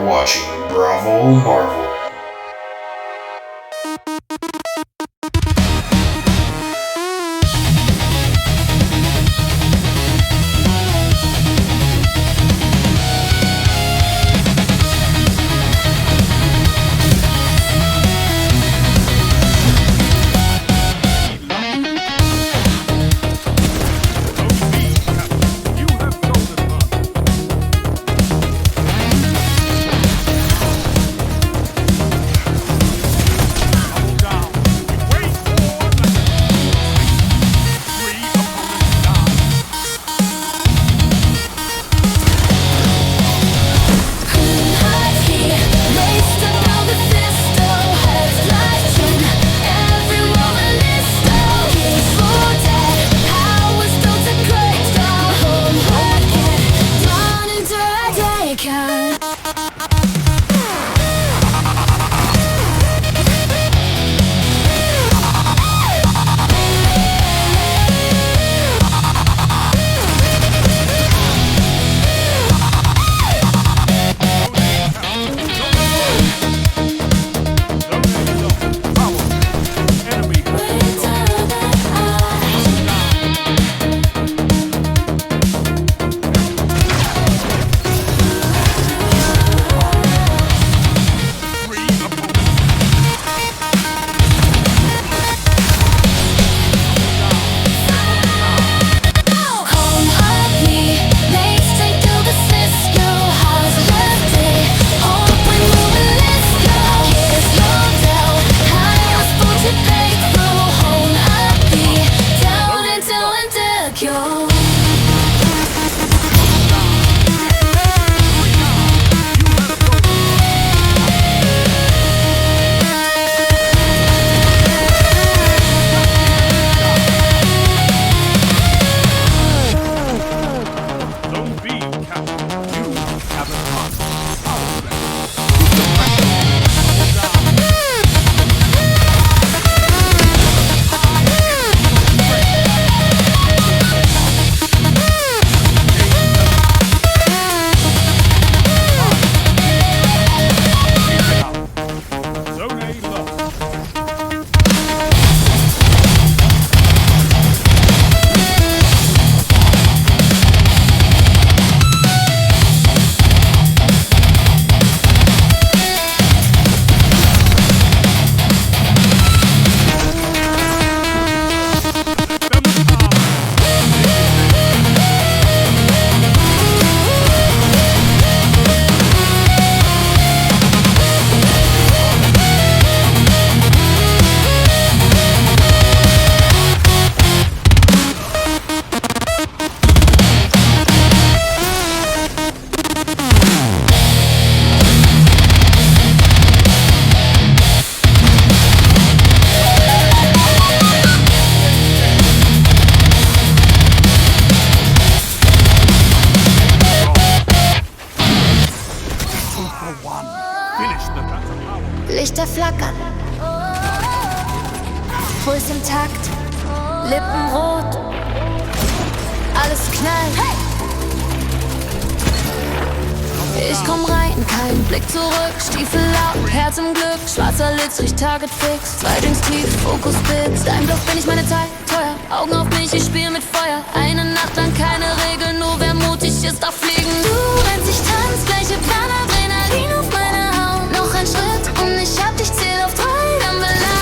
You're watching Bravo Marvel. Lichter flackern, Puls im Takt, Lippen rot, alles knallt. Ich komm rein, kein Blick zurück, Stiefel laut, Herz im Glück, schwarzer Litz, Richt Target fix, 2 Drinks tief, Fokus spitz, dein Bluff bin ich meine Zeit, teuer, Augen auf mich, ich spiel mit Feuer, eine Nacht lang keine Regeln, nur wer mutig ist, darf fliegen. Du rennst, ich tanz, gleiche Plan, Adrenalin auf meiner Haut, noch ein Schritt und ich hab dich, zähl auf 3, dann will laut.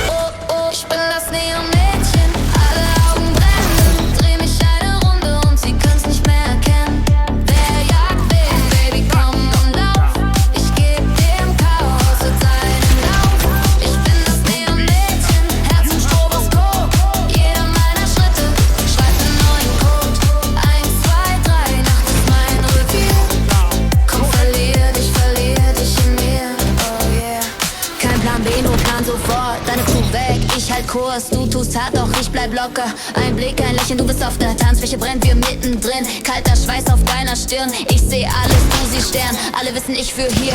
Oh, oh, ich bin das Neon-Mädchen, alle Augen brennen, dreh mich eine Runde und sie können's nicht mehr erkennen. Wer jagt wen, Baby, komm und lauf, ich geb dem Chaos jetzt einen Lauf. Ich bin das Neon-Mädchen, Herz im Stroboskop, jeder meiner Schritte schreibt einen neuen Code. 1, 2, 3, Nacht ist mein Revier. Komm, verlier dich in mir, oh yeah. Kein Plan B, nur Plan sofort, deine Crew weg, ich halt Kurs. Du tust hart, doch ich bleib locker. Ein Blick, ein Lächeln, du bist auf der Tanzfläche, brennt wir mittendrin. Kalter Schweiß auf deiner Stirn, ich seh alles, du siehst Stern. Alle wissen, ich führ hier.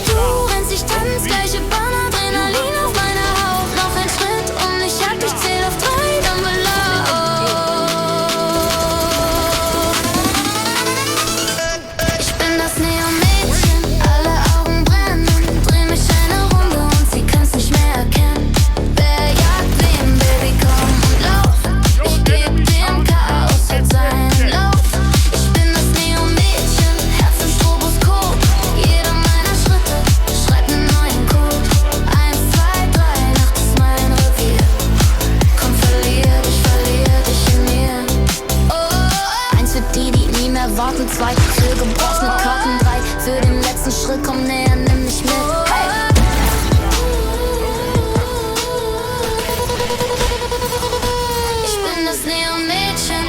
Du rennst, ich tanz, gleiche Bahn, Adrenalin auf meiner Haut. Noch ein Schritt und ich jag dich, zähl auf 3, dann will laut. Karten 2 für gebrochene Karten 3 für den letzten Schritt, komm näher, nimm mich mit. Hey. Ich bin das Neon-Mädchen.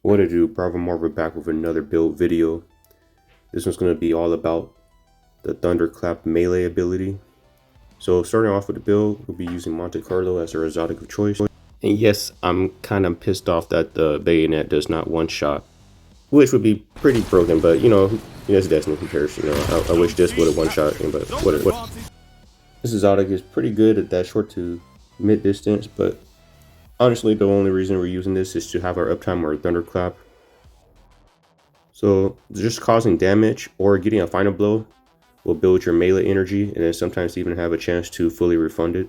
What to do, Bravo Marvel back with another build video. This one's going to be all about the Thunderclap melee ability. So starting off with the build, we'll be using Monte Carlo as our exotic of choice. And yes, I'm kind of pissed off that the bayonet does not one-shot, which would be pretty broken, but you know, it's Destiny comparison. You know, I wish this would have one-shot, but what? This exotic is pretty good at that short to mid distance, but honestly, the only reason we're using this is to have our uptime or Thunderclap. So just causing damage or getting a final blow will build your melee energy and then sometimes even have a chance to fully refund it.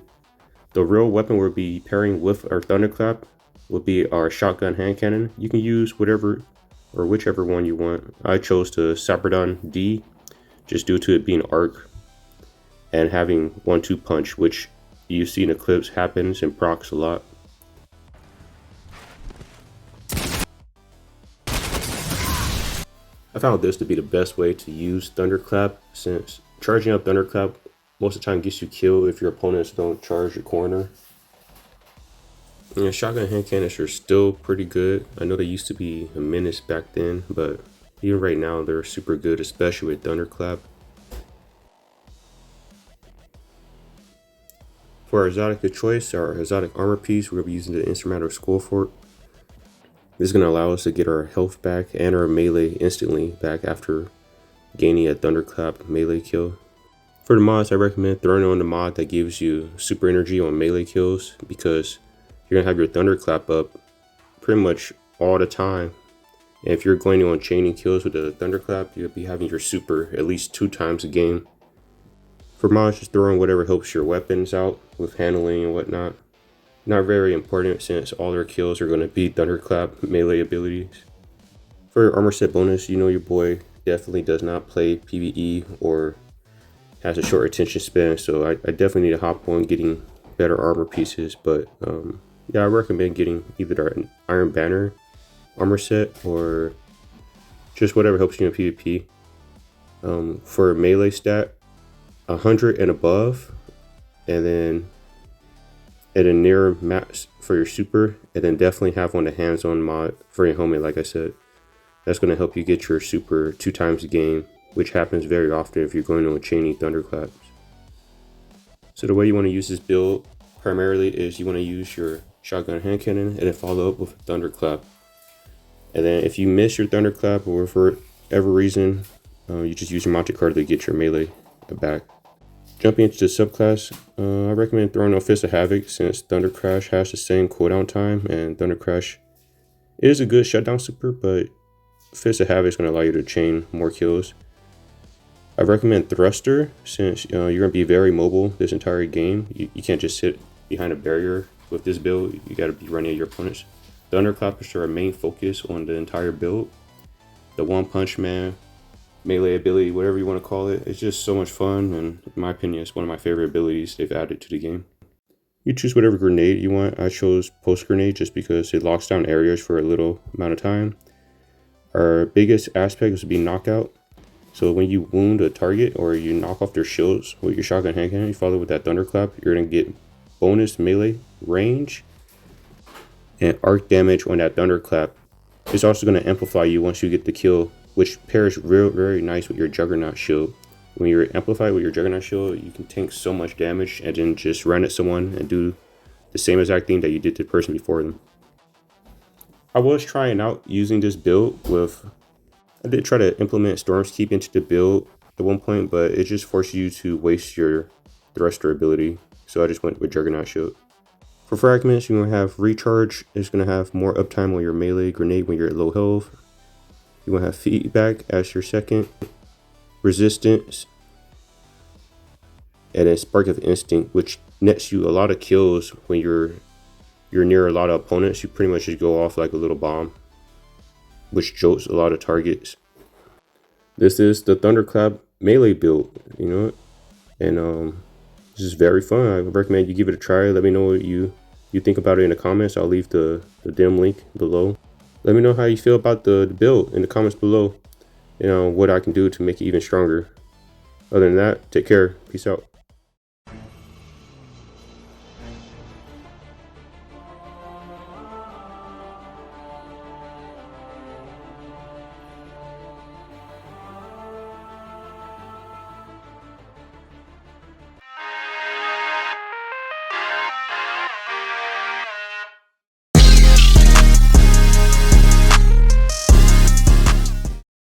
The real weapon we'll be pairing with our Thunderclap will be our shotgun hand cannon. You can use whatever or whichever one you want. I chose the Saprodon D just due to it being arc and having 1-2 punch, which you see in Eclipse happens and procs a lot. I found this to be the best way to use Thunderclap, since charging up Thunderclap most of the time gets you killed if your opponents don't charge your corner. And shotgun hand cannons are still pretty good. I know they used to be a menace back then, but even right now they're super good, especially with Thunderclap. For our exotic of choice, our exotic armor piece, we're going to be using the Insurmountable Skullfort. This is going to allow us to get our health back and our melee instantly back after gaining a Thunderclap melee kill. For the mods, I recommend throwing on the mod that gives you super energy on melee kills, because you're going to have your Thunderclap up pretty much all the time. And if you're going on chaining kills with the Thunderclap, you'll be having your super at least 2 times a game. For mods, just throw on whatever helps your weapons out with handling and whatnot. Not very important since all their kills are going to be Thunderclap melee abilities. For your armor set bonus, you know your boy definitely does not play PvE or has a short attention span, so I definitely need to hop on getting better armor pieces. But yeah, I recommend getting either an Iron Banner armor set or just whatever helps you in PvP. For melee stat, 100 and above, and then at a near max for your super, and then definitely have on the hands-on mod for your helmet. Like I said, that's going to help you get your super 2 times a game, which happens very often if you're going on chaining Thunderclaps. So the way you want to use this build primarily is you want to use your shotgun hand cannon and then follow up with a Thunderclap. And then if you miss your Thunderclap or for whatever reason, you just use your Monte Carlo to get your melee back. Jumping into the subclass, I recommend throwing on Fist of Havoc, since Thunder Crash has the same cooldown time, and Thunder Crash is a good shutdown super, but Fist of Havoc is going to allow you to chain more kills. I recommend Thruster, since you're going to be very mobile this entire game. You can't just sit behind a barrier with this build. You got to be running at your opponents. Thunderclap is our main focus on the entire build. The One Punch Man melee ability, whatever you want to call it, it's just so much fun, and in my opinion, it's one of my favorite abilities they've added to the game. You choose whatever grenade you want. I chose Post Grenade just because it locks down areas for a little amount of time. Our biggest aspect is to be knockout. So when you wound a target or you knock off their shields with your shotgun hand cannon, you follow with that Thunderclap, you're going to get bonus melee range and arc damage on that Thunderclap. It's also going to amplify you once you get the kill, which pairs very nice with your Juggernaut shield. When you're amplified with your Juggernaut shield, you can tank so much damage and then just run at someone and do the same exact thing that you did to the person before them. I was trying out using this build with I did try to implement Storm's Keep into the build at one point, but it just forces you to waste your Thruster ability. So I just went with Juggernaut Shield. For fragments, you're going to have Recharge. It's going to have more uptime on your melee grenade when you're at low health. You're going to have Feedback as your second. Resistance. And then Spark of Instinct, which nets you a lot of kills when you're near a lot of opponents. You pretty much just go off like a little bomb, which jolts a lot of targets. This is the Thunderclap melee build, you know, and this is very fun. I recommend you give it a try. Let me know what you think about it in the comments. I'll leave the dim link below. Let me know how you feel about the build in the comments below, and what I can do to make it even stronger. Other than that, take care. Peace out.